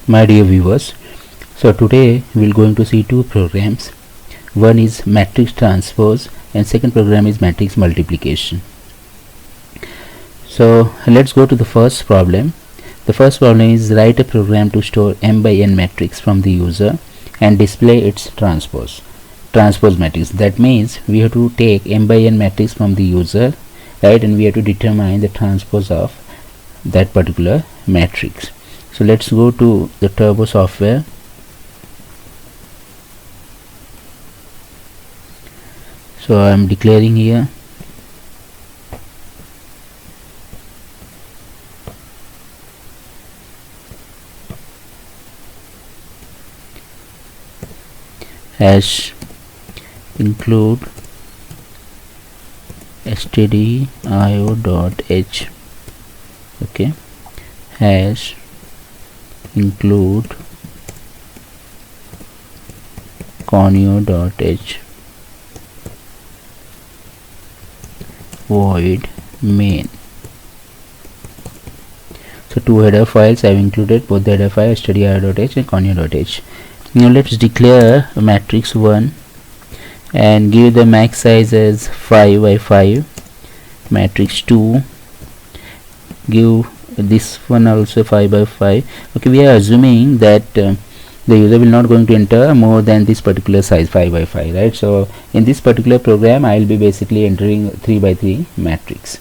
My dear viewers, so today we're going to see two programs. One is matrix transpose and second program is matrix multiplication. So let's go to the first problem. The first problem is write a program to store m by n matrix from the user and display its transpose matrix. That means we have to take m by n matrix from the user, right, and we have to determine the transpose of that particular matrix. So let's go to the Turbo software. So I am declaring here hash include stdio.h, okay, hash include conio.h, void main. So two header files I have included, both the header file stdio.h and conio.h. Now let's declare matrix 1 and give the max size as 5 by 5. Matrix 2, give this one also 5 by 5. Okay, we are assuming that the user will not going to enter more than this particular size 5 by 5, right? So in this particular program I will be basically entering 3 by 3 matrix.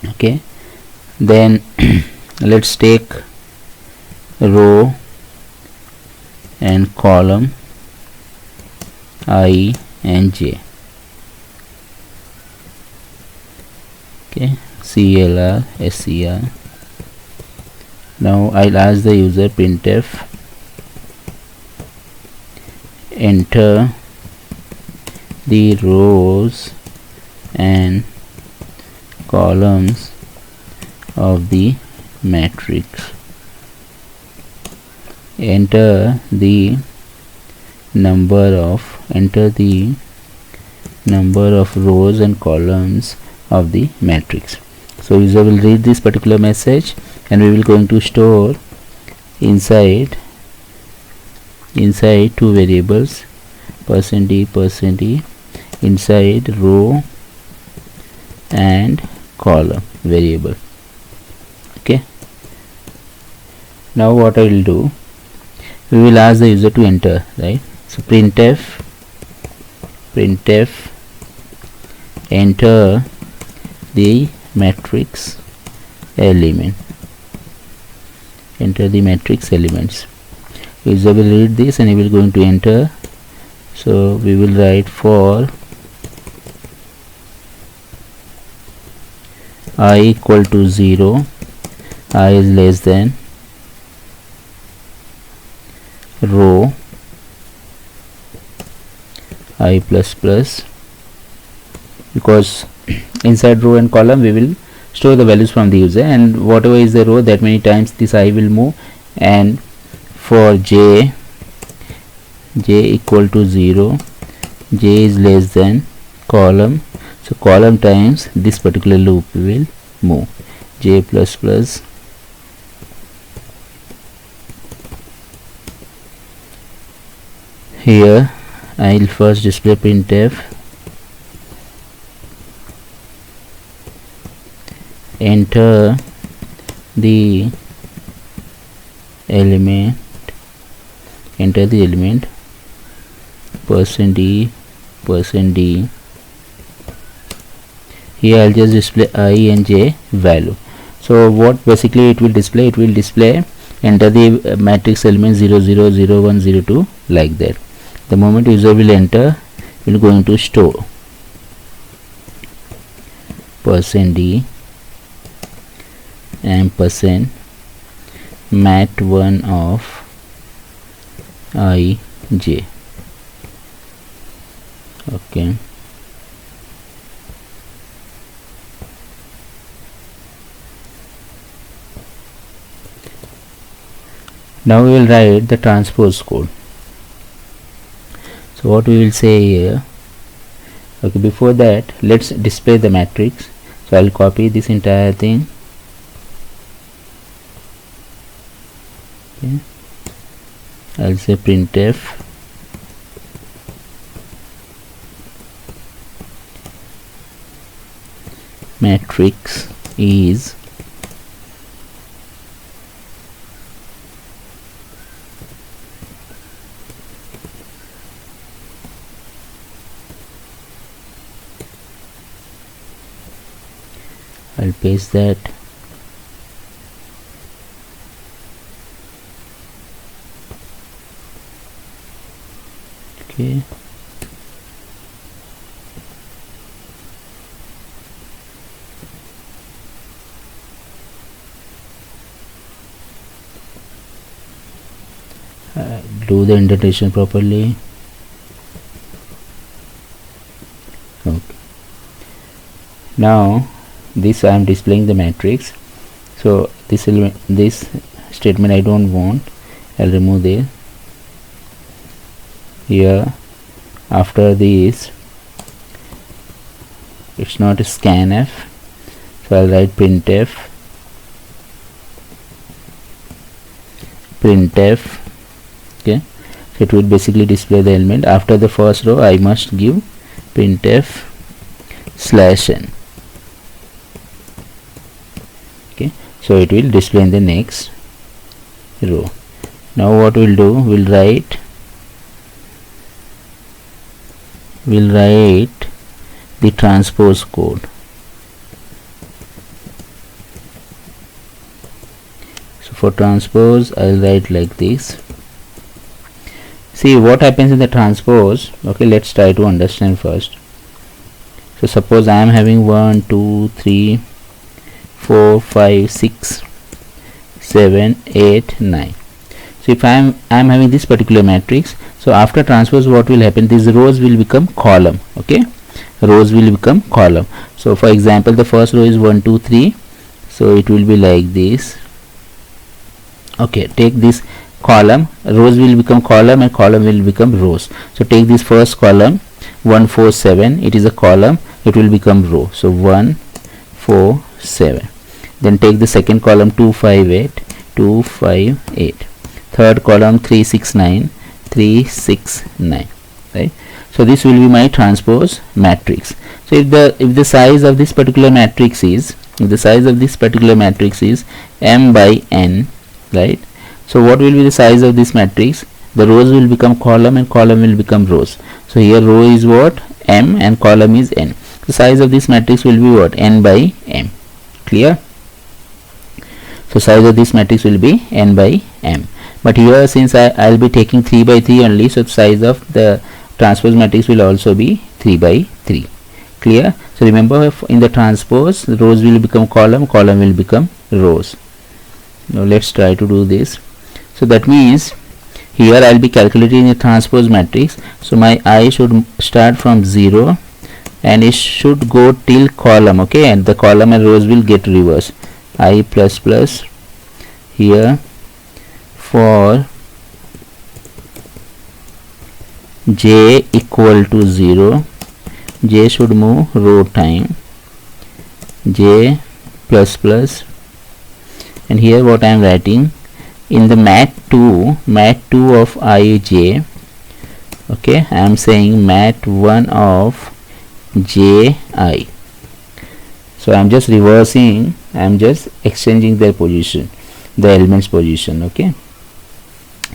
Okay, then let's take row and column I and j. Okay, CLR SCR. Now I'll ask the user printf enter the rows and columns of the matrix. Enter the number of rows and columns of the matrix. So user will read this particular message and we will going to store inside two variables, %d inside row and column variable. Okay, now what I will do, we will ask the user to enter, right? So printf enter the matrix element, enter the matrix elements. User will read this and he will going to enter. So we will write for I equal to 0, I is less than row I plus plus, because inside row and column we will store the values from the user, and whatever is the row that many times this I will move. And for j equal to 0, j is less than column, so column times this particular loop will move, j plus plus here. I will first display printf enter the element %d. Here I'll just display I and j value. So what basically it will display, enter the matrix element 0 0 0 1 0 2, like that. The moment user will enter, we will going to store %d and %mat1 of I j. Okay, now we will write the transpose code. So what we will say here, okay, before that let's display the matrix. So I'll copy this entire thing Okay. I'll say printf matrix is I'll paste that. Okay. Do the indentation properly. Okay. Now this I am displaying the matrix, so this statement I don't want. I'll remove this. Here after this it's not a scanf, so I'll write printf okay. So it will basically display the element. After the first row I must give printf /n. Okay, so it will display in the next row. Now what we'll do, we'll write the transpose code. So for transpose I'll write like this. See what happens in the transpose. Okay, let's try to understand first. So suppose I am having 1 2 3 4 5 6 7 8 9. So if I am having this particular matrix, so after transpose what will happen, these rows will become column. Okay, rows will become column. So for example the first row is 1 2 3, so it will be like this. Okay, take this column, rows will become column and column will become rows. So take this first column 1 4 7, it is a column, it will become row. So 1 4 7. Then take the second column 2 5 8 2 5 8. Third column 3 6 9 3 6 9. Right. So this will be my transpose matrix. So if the size of this particular matrix is m by n, right? So what will be the size of this matrix? The rows will become column and column will become rows. So here row is what? M and column is n. The size of this matrix will be what? N by m. Clear? So size of this matrix will be n by m. But here since I'll be taking 3 by 3 only, so size of the transpose matrix will also be 3 by 3. Clear? So remember, in the transpose rows will become column, column will become rows. Now let's try to do this. So that means here I'll be calculating the transpose matrix. So my I should start from 0 and it should go till column. Okay, and the column and rows will get reversed. I plus plus here for j equal to 0, j should move row time, j plus plus, and here what I am writing in the mat2 of ij. Okay, I am saying mat1 of ji. So I am just reversing, I am just exchanging their position, the elements position. Okay,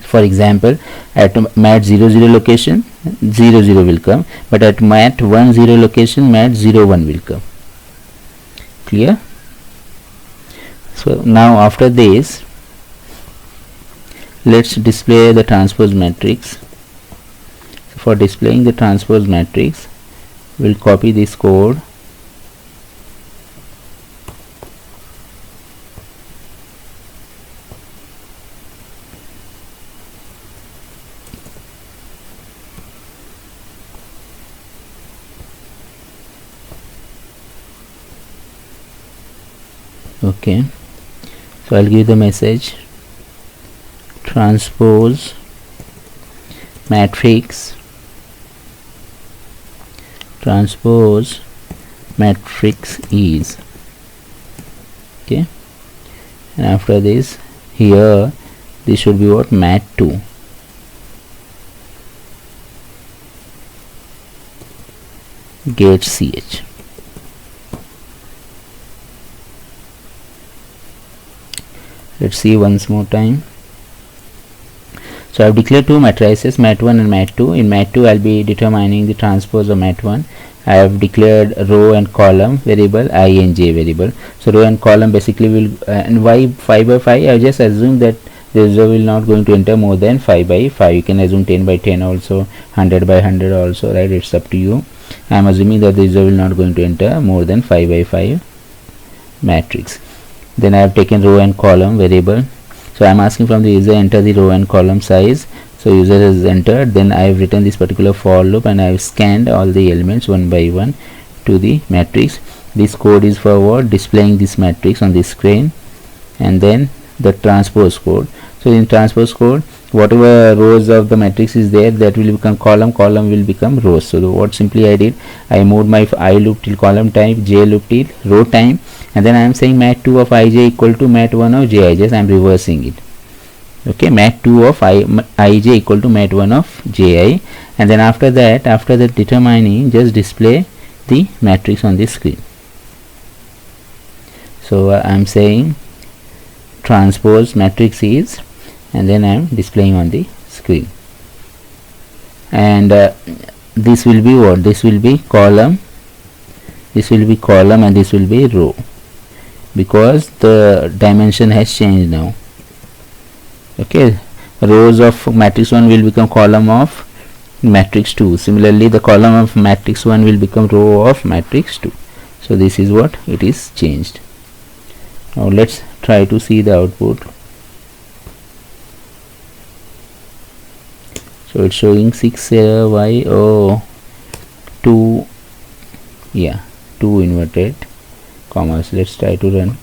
for example at mat 0 0 location 0 0 will come, but at mat 1 0 location mat 0 1 will come. Clear? So now after this let's display the transpose matrix. So for displaying the transpose matrix we'll copy this code. Okay, so I'll give the message transpose matrix is. Okay, and after this here This should be what? mat2. Get ch. Let's see once more time. So I have declared two matrices, mat1 and mat2. In mat2 I will be determining the transpose of mat1. I have declared row and column variable, I and j variable. So row and column basically will and why 5 by 5? I just assume that the user will not going to enter more than 5 by 5. You can assume 10 by 10 also, 100 by 100 also, right? It's up to you. I am assuming that the user will not going to enter more than 5 by 5 matrix. Then I have taken row and column variable. So I am asking from the user enter the row and column size. So user has entered. Then I have written this particular for loop and I have scanned all the elements one by one to the matrix. This code is for what? Displaying this matrix on the screen, and then the transpose code. So in transpose code, whatever rows of the matrix is there, that will become column, column will become rows. So what simply I did, I moved my I loop till column time, j loop till row time, and then I am saying mat2 of ij equal to mat1 of ji. Just I am reversing it. Okay, mat2 of ij equal to mat1 of ji, and then after that determining, just display the matrix on the screen. So I am saying transpose matrix is, and then I am displaying on the screen, and this will be what? This will be column, this will be column, and this will be row, because the dimension has changed now. Okay, rows of matrix 1 will become column of matrix 2. Similarly, the column of matrix 1 will become row of matrix 2. So this is what it is changed. Now let's try to see the output. So it's showing 6y, 2, yeah, 2 inverted commas. Let's try to run.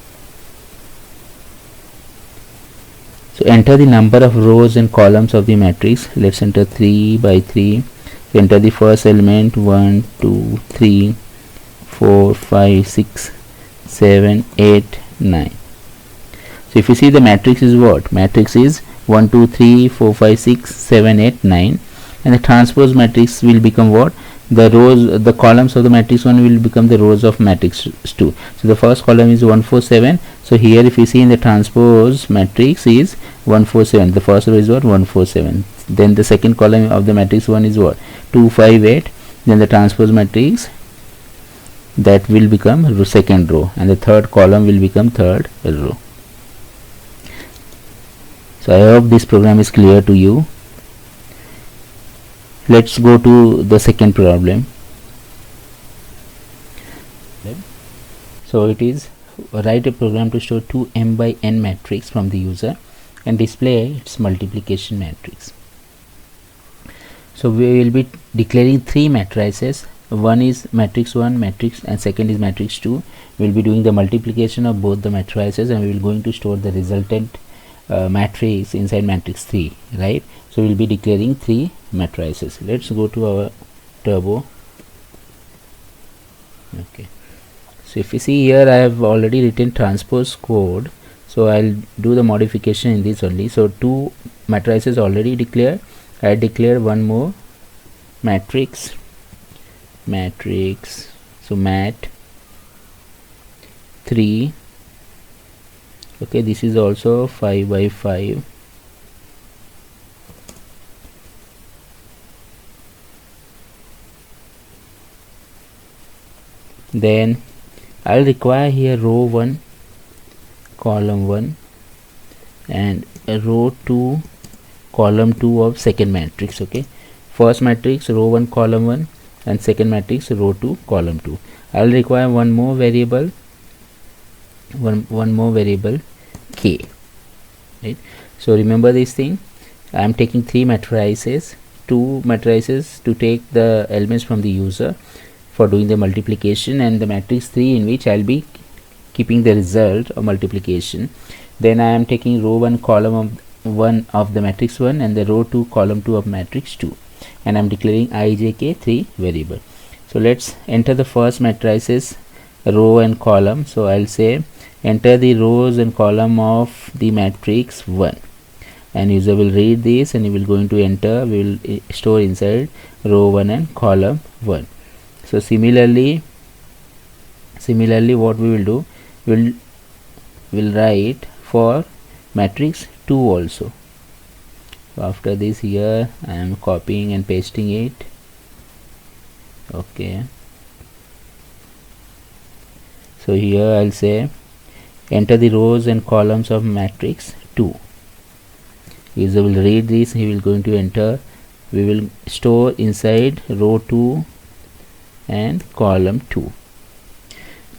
So enter the number of rows and columns of the matrix. Let's enter 3 by 3. Enter the first element 1, 2, 3, 4, 5, 6, 7, 8, 9. So if you see, the matrix is what? Matrix is 1, 2, 3, 4, 5, 6, 7, 8, 9, and the transpose matrix will become what? The rows, the columns of the matrix 1 will become the rows of matrix 2. So the first column is 1, 4, 7. So here if you see in the transpose matrix is 1, 4, 7. The first row is what? 1, 4, 7. Then the second column of the matrix 1 is what? 2, 5, 8. Then the transpose matrix, that will become second row, and the third column will become third row. So I hope this program is clear to you. Let's go to the second problem. So it is write a program to store two m by n matrix from the user and display its multiplication matrix. So we will be declaring three matrices. One is matrix 1 matrix and second is matrix 2. We will be doing the multiplication of both the matrices, and we will going to store the resultant matrix inside matrix 3, right? So we will be declaring three matrices. Let's go to our turbo. Okay, so if you see here, I have already written transpose code, so I'll do the modification in this only. So two matrices already declared. I declare one more matrix, so mat 3. Okay, this is also 5 by 5. Then I'll require here row 1 column 1 and row 2 column 2 of second matrix. Okay, first matrix row 1 column 1 and second matrix row 2 column 2. I'll require one more variable, one more variable k, right? So remember this thing, I am taking three matrices, two matrices to take the elements from the user for doing the multiplication, and the matrix 3 in which I'll be keeping the result of multiplication. Then I am taking row 1 column of 1 of the matrix 1 and the row 2 column 2 of matrix 2, and I'm declaring ijk3 variable. So let's enter the first matrices row and column. So I'll say enter the rows and column of the matrix 1. and user will read this and he will going to enter, we will store inside row 1 and column 1. So similarly what we will do, will write for matrix 2 also. So after this, here I am copying and pasting it. Okay, so here I'll say enter the rows and columns of matrix 2. User will read this, he will going to enter, we will store inside row 2 and column 2.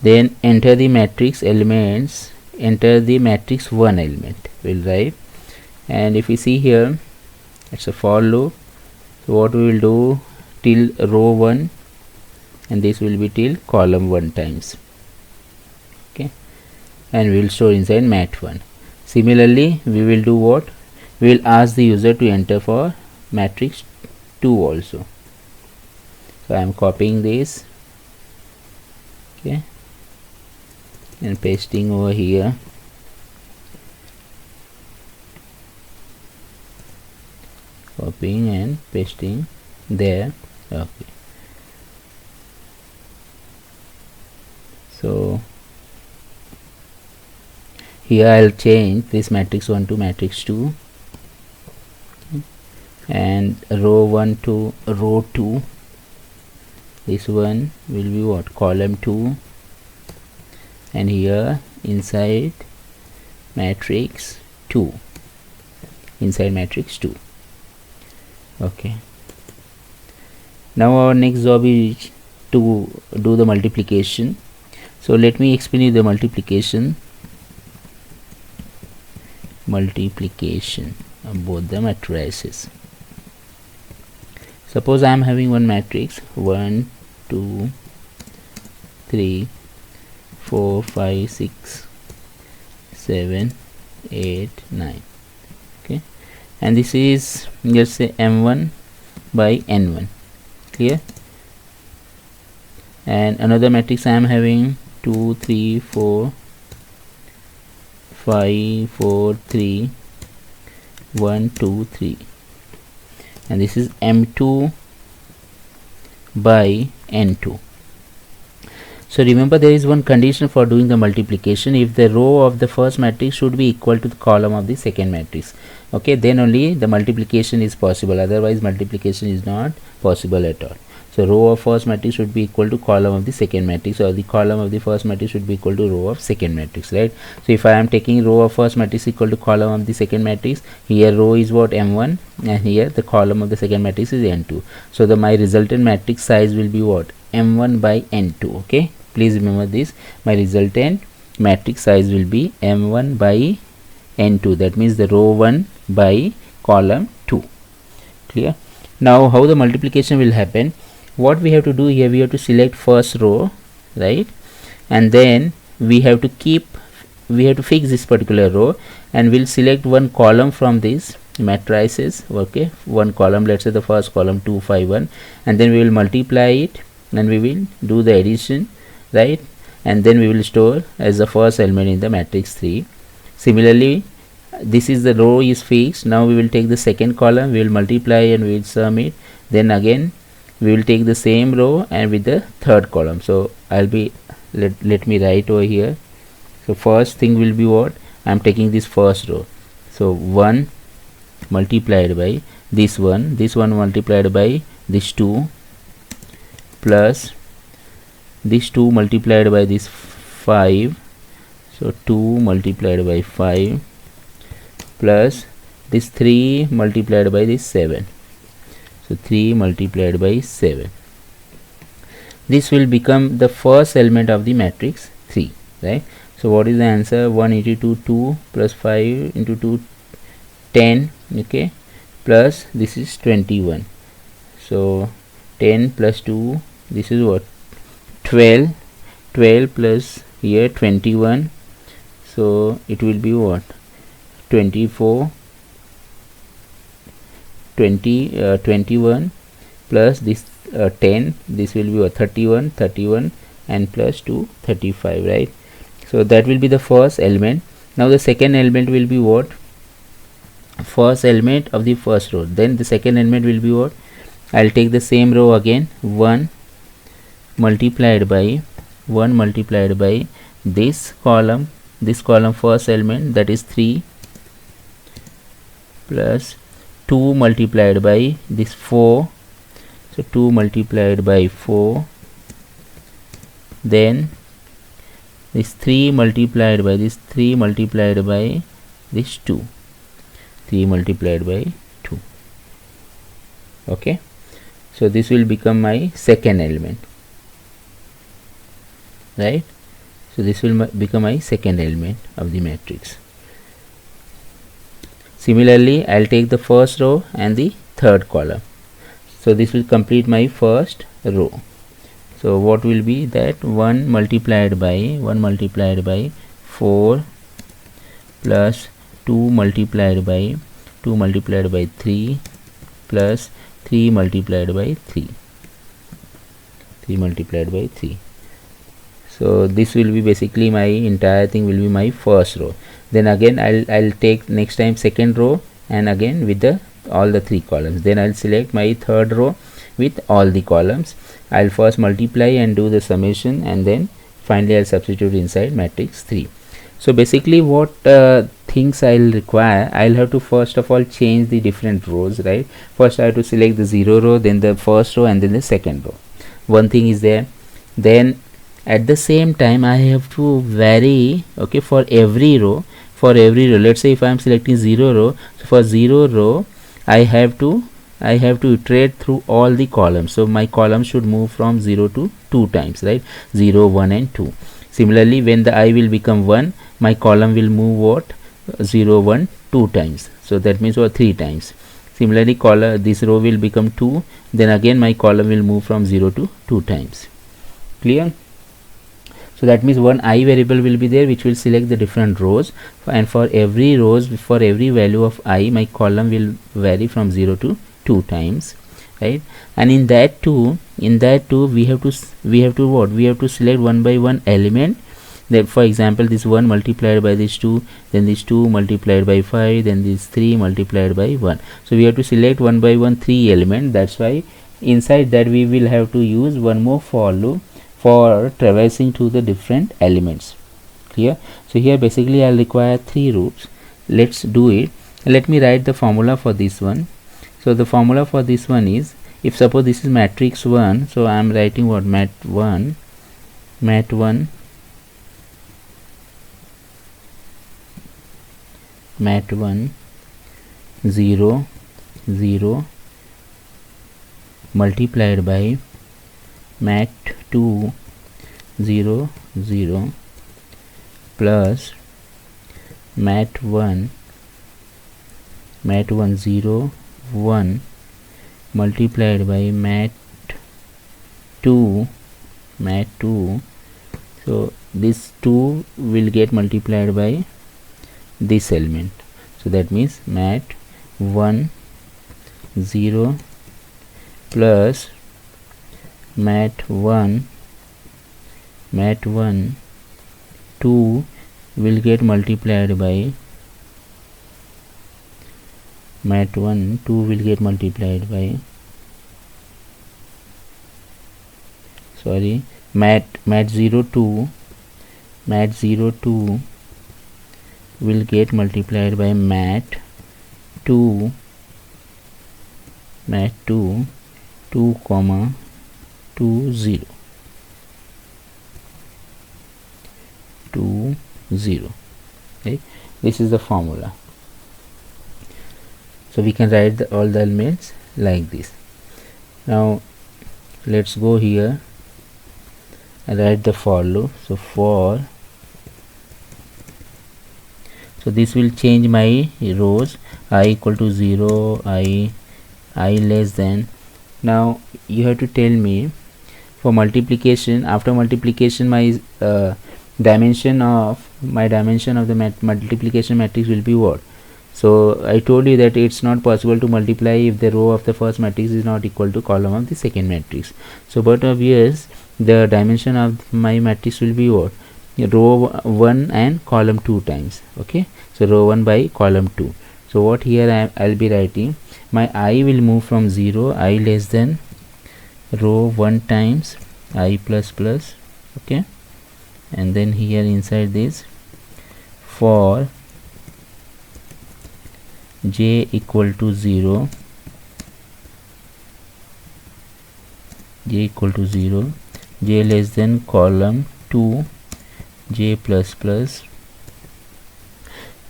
Then enter the matrix elements, enter the matrix 1 element, will write. And if we see here, it's a for loop. So what we will do, till row 1, and this will be till column 1 times. Okay, and we will store inside mat1. Similarly, we will do what, we will ask the user to enter for matrix 2 also. So I am copying this, okay, and pasting over here. Copying and pasting there. Okay, so here I'll change this matrix 1 to matrix 2, and row 1 to row 2. This one will be what, column 2, and here inside matrix 2, inside matrix 2. Okay, now our next job is to do the multiplication. So let me explain you the multiplication of both the matrices. Suppose I am having one matrix 1 2 3 4 5 6 7 8 9. Okay, and this is, let's say, m1 by n1. Clear? And another matrix I am having 2 3 4 5 4 3 1 2 3, and this is m2 by n2. So remember, there is one condition for doing the multiplication. If the row of the first matrix should be equal to the column of the second matrix, okay, then only the multiplication is possible, otherwise multiplication is not possible at all. So row of first matrix should be equal to column of the second matrix, or the column of the first matrix should be equal to row of second matrix, right? So if I am taking row of first matrix equal to column of the second matrix, here row is what, m1, and here the column of the second matrix is n2. So my resultant matrix size will be what, m1 by n2. Okay, please remember this, my resultant matrix size will be m1 by n2, that means the row 1 by column 2. Clear? Now how the multiplication will happen, what we have to do here, we have to select first row, right, and then we have to fix this particular row, and we'll select one column from these matrices. Okay, one column, let's say the first column 2 5 1, and then we will multiply it, and we will do the addition, right, and then we will store as the first element in the matrix 3. Similarly, this is the row is fixed. Now we will take the second column, we will multiply and we will sum it, then again we will take the same row and with the third column. So I'll be, let me write over here. So first thing will be what, I am taking this first row, so 1 multiplied by this one multiplied by this 2, plus this 2 multiplied by this 5, so 2 multiplied by 5, plus this 3 multiplied by this 7, so 3 multiplied by 7. This will become the first element of the matrix 3, right? So what is the answer? 1 into 2 2 plus 5 into 2 10, okay, plus this is 21, so 10 plus 2, this is what, 12 plus here 21, so it will be what, 21 plus this 10, this will be what, 31 and plus 2 35, right? So that will be the first element. Now the second element will be what, first element of the first row, then the second element will be what? I'll take the same row again, 1 multiplied by this column first element, that is 3, plus 2 multiplied by this 4, so 2 multiplied by 4, then this 3 multiplied by this 2, 3 multiplied by 2. Okay, so this will become my second element, right? So this will become my second element of the matrix. Similarly, I'll take the first row and the third column, so this will complete my first row. So what will be that? 1 multiplied by 4 plus 2 multiplied by 3 plus 3 multiplied by 3. So this will be basically my entire thing will be my first row. Then again I'll take next time second row, and again with the all the 3 columns. Then I'll select my third row with all the columns. I'll first multiply and do the summation, and then finally I'll substitute inside matrix 3. So basically what things I'll require, I'll have to first of all change the different rows, right? First I have to select the 0 row, then the first row, and then the second row. One thing is there. Then at the same time I have to vary, okay, for every row. Let's say if I am selecting 0 row, so for 0 row I have to iterate through all the columns. So my column should move from 0 to 2 times, right? 0, 1 and 2. Similarly, when the I will become 1, my column will move what? 0, 1, 2 times. So that means what? 3 times. Similarly, this row will become 2, then again my column will move from 0 to 2 times. Clear? So that means one I variable will be there which will select the different rows, and for every value of I, my column will vary from 0 to 2 times, right? And in that too we have to select one by one element. That for example, this 1 multiplied by this 2, then this 2 multiplied by 5, then this 3 multiplied by 1. So we have to select one by one 3 element. That's why inside that we will have to use one more for loop for traversing to the different elements. Clear? So here basically I'll require 3 loops. Let's do it. Let me write the formula for this one. So the formula for this one is, if suppose this is matrix 1, so I am writing what? mat 1 0 0 multiplied by mat 2 0 0 plus mat 1 0 1 multiplied by mat 2. So this 2 will get multiplied by this element. So that means mat 1 0 plus mat 1 2 will get multiplied by mat 1 2 will get multiplied by mat 0 2 will get multiplied by mat 2 comma 2 0 right? This is the formula. So we can write all the elements like this. Now let's go here and write the for loop. So so this will change my rows. I equal to 0, I less than. Now you have to tell me for multiplication, after multiplication my dimension of the multiplication matrix will be what? So I told you that it's not possible to multiply if the row of the first matrix is not equal to column of the second matrix. So but obvious the dimension of my matrix will be what? Row 1 and column 2 times. Okay, so row 1 by column 2. So what here I'll be writing, my I will move from 0, I less than row 1 times I plus plus, okay, and then here inside this, for j equal to 0, j equal to 0, j less than column 2 j plus plus.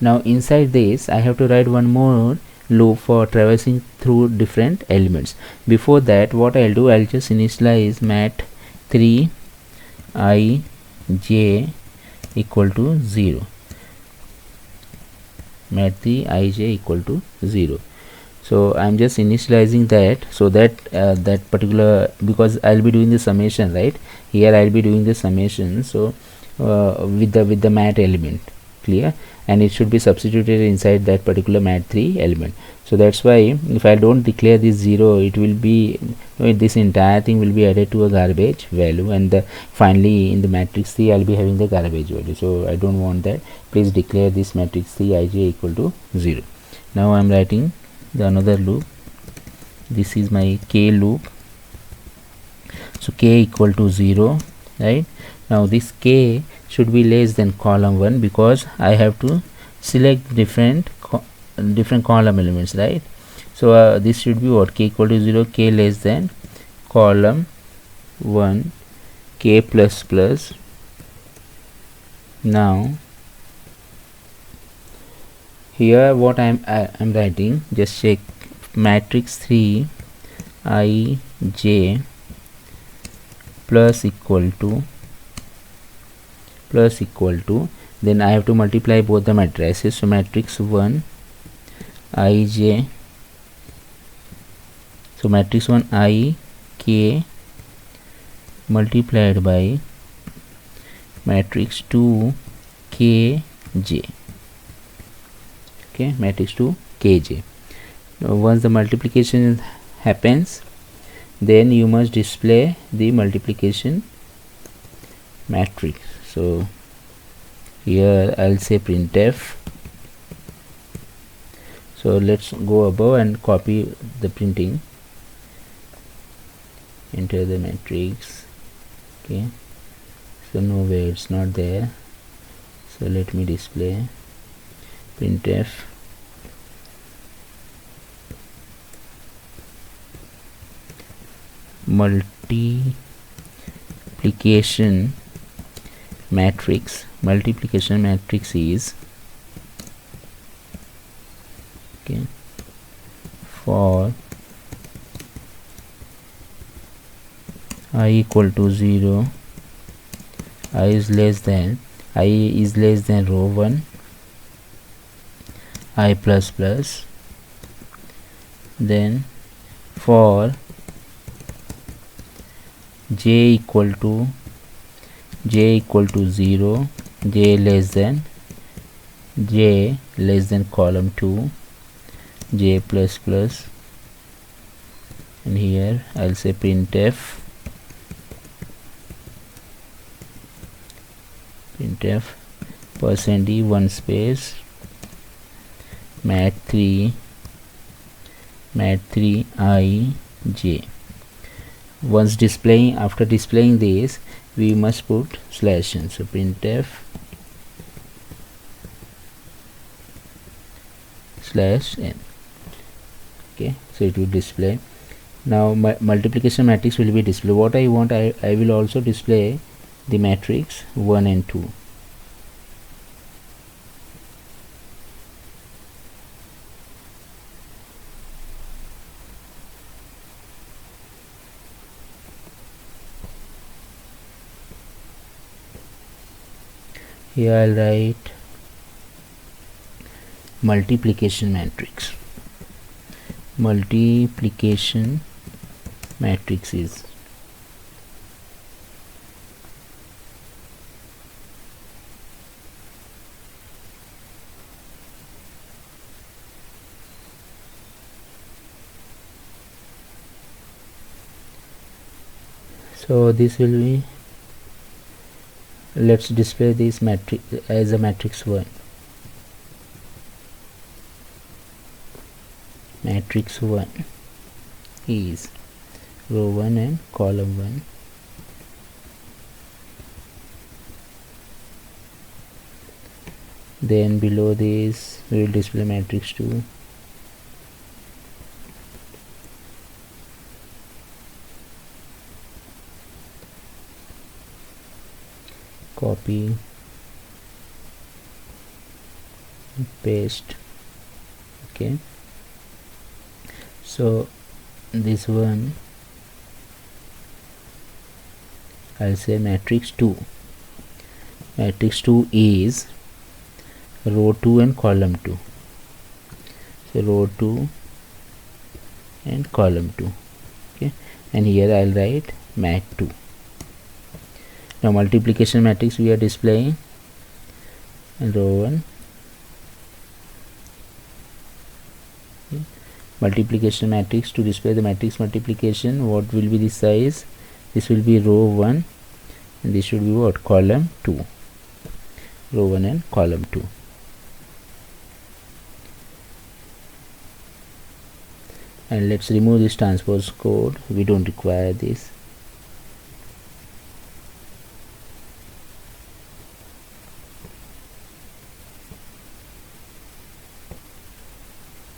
Now inside this I have to write one more loop for traversing through different elements. Before that, what I'll do, I'll just initialize mat3 I j equal to 0, mat3 I j equal to 0. So I'm just initializing that, so that that particular, because I'll be doing the summation, right? Here I'll be doing the summation, so with the mat element, clear, and it should be substituted inside that particular mat3 element. So that's why if I don't declare this 0, it will be, this entire thing will be added to a garbage value, and finally in the matrix 3 I'll be having the garbage value. So I don't want that. Please declare this matrix 3 ij equal to 0. Now I'm writing the another loop. This is my k loop. So k equal to 0, right? Now this k should be less than column 1, because I have to select different column elements, right? So this should be what, k equal to 0, k less than column 1 k plus plus. Now here what I'm writing, just check, matrix 3 I j plus equal to, then I have to multiply both the matrices. So matrix 1 I j, so matrix 1 I k multiplied by matrix 2 k j, okay, matrix 2 kj. Now once the multiplication happens, then you must display the multiplication matrix. So here I'll say printf. So let's go above and copy the printing, enter the matrix, okay, so nowhere it's not there. So let me display printf multiplication matrix. Multiplication matrix is, okay, for I equal to 0, I is less than row 1 I plus plus, then for j equal to 0, j less than column 2 j plus plus, and here I'll say printf %d 1 space mat3 I j. Once after displaying this, we must put /n. So printf /n, okay, so it will display. Now my multiplication matrix will be displayed. What I want, I will also display the matrix 1 and 2. Here I'll write multiplication matrix. Multiplication matrix is, so this will be, let's display this matrix as a matrix 1. matrix 1 is row 1 and column 1. Then below this we will display matrix 2. Copy, paste. Okay, so this one I'll say matrix 2. Matrix 2 is row 2 and column 2. So row 2 and column 2. Okay, and here I'll write mat 2. Now multiplication matrix we are displaying in row 1. Okay. Multiplication matrix, to display the matrix multiplication, what will be the size? This will be row 1 and this should be what? Column 2. Row 1 and column 2. And let's remove this transpose code, we don't require this.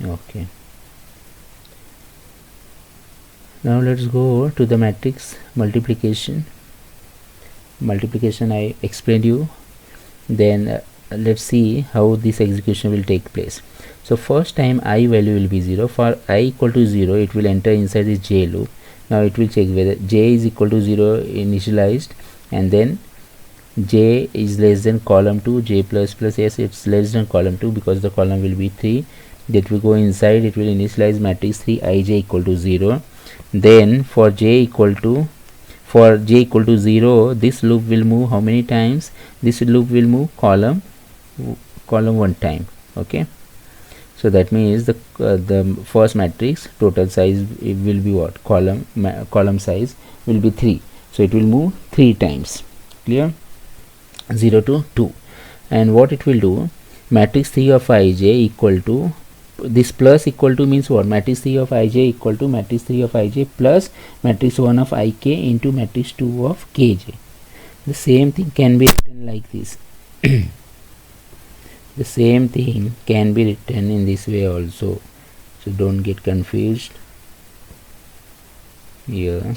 Okay, now let's go to the matrix multiplication. I explained you. Then let's see how this execution will take place. So first time I value will be 0. For I equal to 0, it will enter inside this j loop. Now it will check whether j is equal to 0 initialized, and then j is less than column 2, j plus plus, yes, it's less than column 2 because the column will be 3. That will go inside, it will initialize matrix 3 ij equal to 0. Then for j equal to 0, this loop will move how many times? This loop will move column 1 time. Okay, so that means the first matrix total size it will be what? Column size will be 3, so it will move 3 times. Clear? 0 to 2. And what it will do, matrix 3 of ij equal to, this plus equal to means what? Matrix 3 of ij equal to matrix 3 of ij plus matrix 1 of ik into matrix 2 of kj. The same thing can be written like this. The same thing can be written in this way also, so don't get confused. Here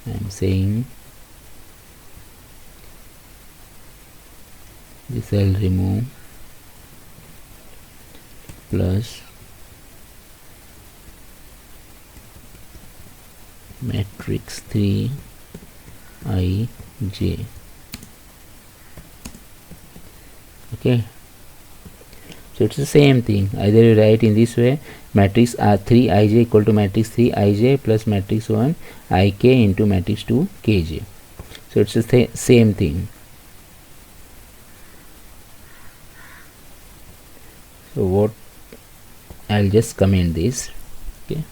I am saying this I'll remove, plus matrix 3 ij. Okay, so it's the same thing. Either you write in this way, matrix 3 ij equal to matrix 3 ij plus matrix 1 ik into matrix 2 kj. So it's the same thing. So what, I'll just comment this. Okay,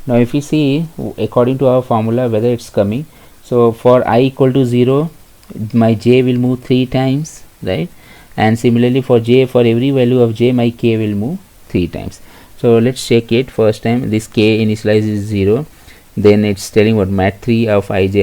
now if you see according to our formula whether it's coming, so for I equal to 0, my j will move 3 times, right? And similarly for j, for every value of j, my k will move 3 times. So let's check it. First time this k initializes 0, then it's telling what? Mat 3 of ij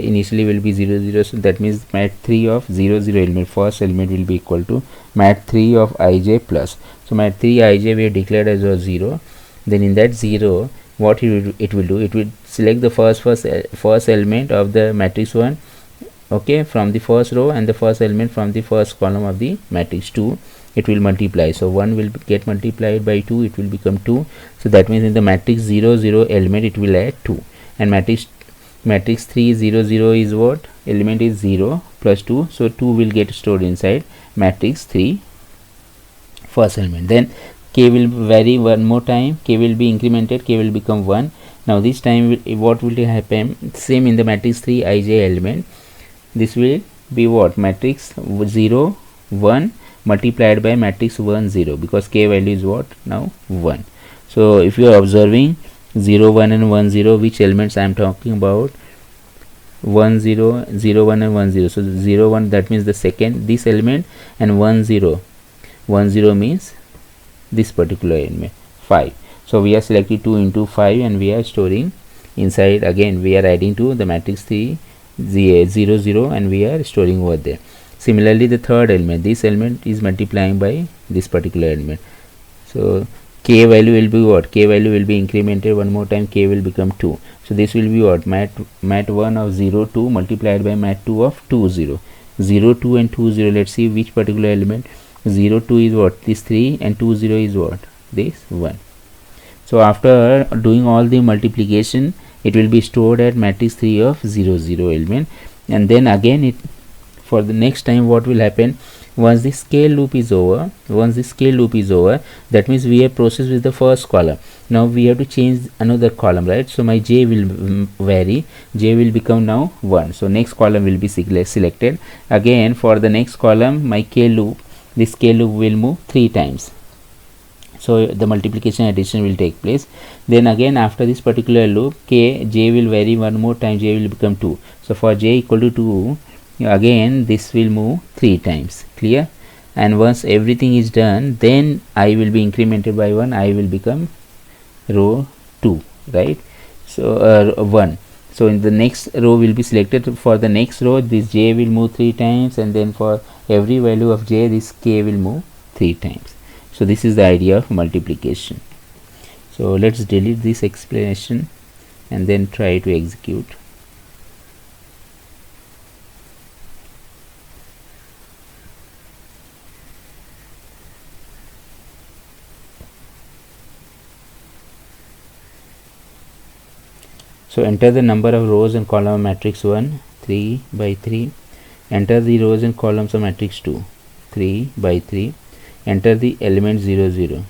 initially will be 0 0, so that means mat 3 of 0 0 element, first element will be equal to mat 3 of ij plus. So mat 3 ij we have declared as a 0. Then in that 0, what it will do, it will select the first element of the matrix 1, okay, from the first row, and the first element from the first column of the matrix 2. It will multiply, so 1 will get multiplied by 2, it will become 2. So that means in the matrix 0 0 element it will add 2, and matrix 3 0 0 is what? Element is 0 plus 2, so 2 will get stored inside matrix 3 first element. Then k will vary one more time, k will be incremented, k will become 1. Now this time what will happen? Same in the matrix 3 ij element, this will be what? Matrix 0 1 multiplied by matrix 1 0, because k value is what? Now 1. So if you are observing 0 1 and 1 0, which elements I am talking about? 1 0 0 1 and 1 0. So 0 1, that means the second this element, and 1 0 1 0 means this particular element 5. So we are selecting 2 into 5 and we are storing inside. Again we are adding to the matrix 3 0 0 and we are storing over there. Similarly the third element, this element is multiplying by this particular element. So k value will be what? K value will be incremented one more time, k will become 2. So this will be what? Mat 1 of 0 2 multiplied by mat 2 of 2 0. 0 2 and 2 0. Let's see which particular element. 0 2 is what? This 3 and 2 0 is what? This 1. So after doing all the multiplication, it will be stored at matrix 3 of 0 0 element, and then again it for the next time what will happen, once the scale loop is over, that means we have processed with the first column. Now we have to change another column, right? So my j will vary, j will become now 1. So next column will be selected. Again for the next column, my k loop, this scale loop will move 3 times. So the multiplication addition will take place. Then again after this particular loop, j will vary one more time, j will become 2. So for j equal to 2, again this will move 3 times. Clear? And once everything is done, then I will be incremented by 1, I will become row 2, right? So 1. So in the next row will be selected. For the next row, this j will move 3 times, and then for every value of j, this k will move 3 times. So this is the idea of multiplication. So let's delete this explanation and then try to execute. So enter the number of rows and columns of matrix 1, 3 by 3. Enter the rows and columns of matrix 2, 3 by 3. Enter the element 0 0,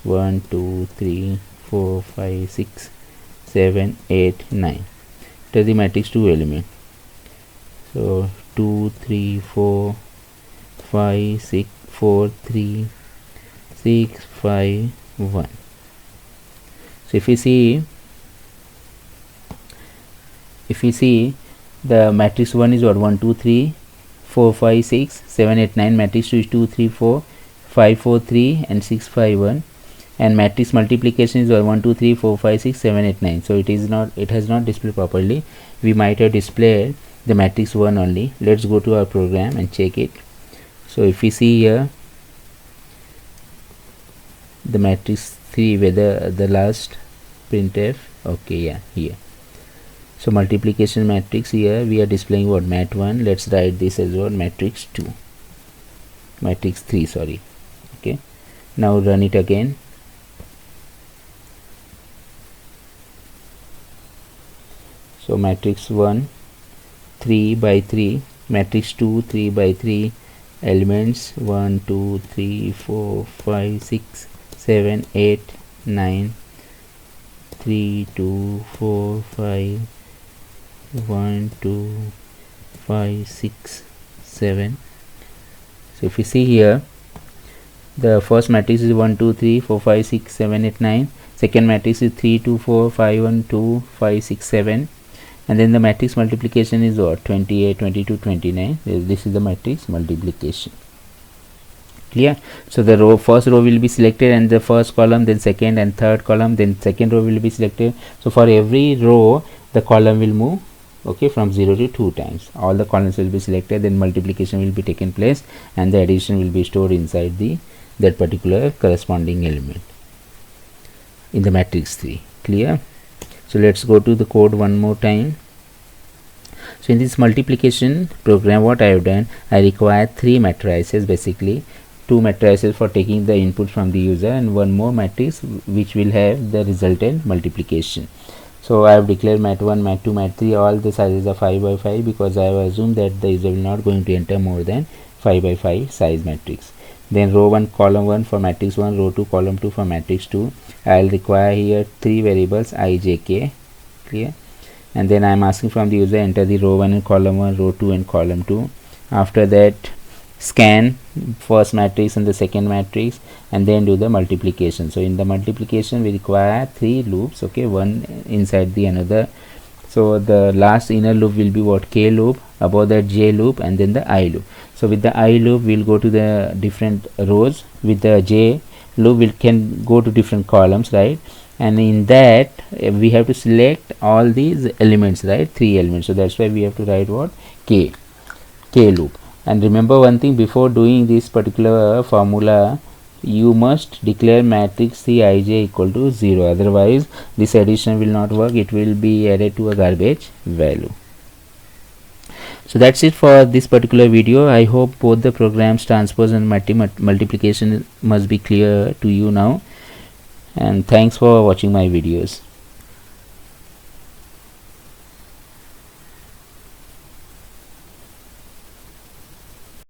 1 2 3 4 5 6 7 8 9. Enter the matrix 2 element. So 2 3 4 5 6 4 3 6 5 1. So if you see the matrix 1 is what? 1 2 3 4 5 6 7 8 9. Matrix 2 is 2 3 4 5 4 3 and 6 5 1, and matrix multiplication is 1 2 3 4 5 6 7 8 9. So it has not displayed properly. We might have displayed the matrix 1 only. Let's go to our program and check it. So if we see here the matrix 3, whether the last printf, okay, yeah, here. So multiplication matrix, here we are displaying what? Mat 1. Let's write this as what? Matrix 2, matrix 3, sorry. Okay, now run it again. So matrix 1 3 by 3, matrix 2 3 by 3, elements 1 2 3 4 5 6 7 8 9, 3 2 4 5 1 2 5 6 7. So if you see here, the first matrix is 1 2 3 4 5 6 7 8 9. Second matrix is 3 2 4 5 1 2 5 6 7, and then the matrix multiplication is what? 28 22 29. This is the matrix multiplication. Clear? So the first row will be selected, and the first column, then second and third column, then second row will be selected. So for every row the column will move, okay, from 0 to 2 times. All the columns will be selected, then multiplication will be taken place, and the addition will be stored inside that particular corresponding element in the matrix 3. Clear? So let's go to the code one more time. So in this multiplication program, what I have done, I require 3 matrices, basically 2 matrices for taking the input from the user, and one more matrix which will have the resultant multiplication. So I have declared mat 1, mat 2, mat 3, all the sizes are 5 by 5 because I have assumed that the user will not going to enter more than 5 by 5 size matrix. Then row 1 column 1 for matrix 1, row 2 column 2 for matrix 2. I will require here 3 variables I, j, k. Clear? And then I am asking from the user, enter the row 1 in column 1, row 2 and column 2. After that, scan first matrix and the second matrix, and then do the multiplication. So in the multiplication we require 3 loops, okay, one inside the another. So the last inner loop will be what? K loop, above that j loop, and then the I loop. So with the I loop we'll go to the different rows. With the j loop will can go to different columns, right? And in that we have to select all these elements, right? 3 elements. So that's why we have to write what? K loop. And remember one thing, before doing this particular formula, you must declare matrix Cij equal to 0, otherwise this addition will not work, it will be added to a garbage value. So that's it for this particular video. I hope both the programs transpose and multiplication must be clear to you now, and thanks for watching my videos.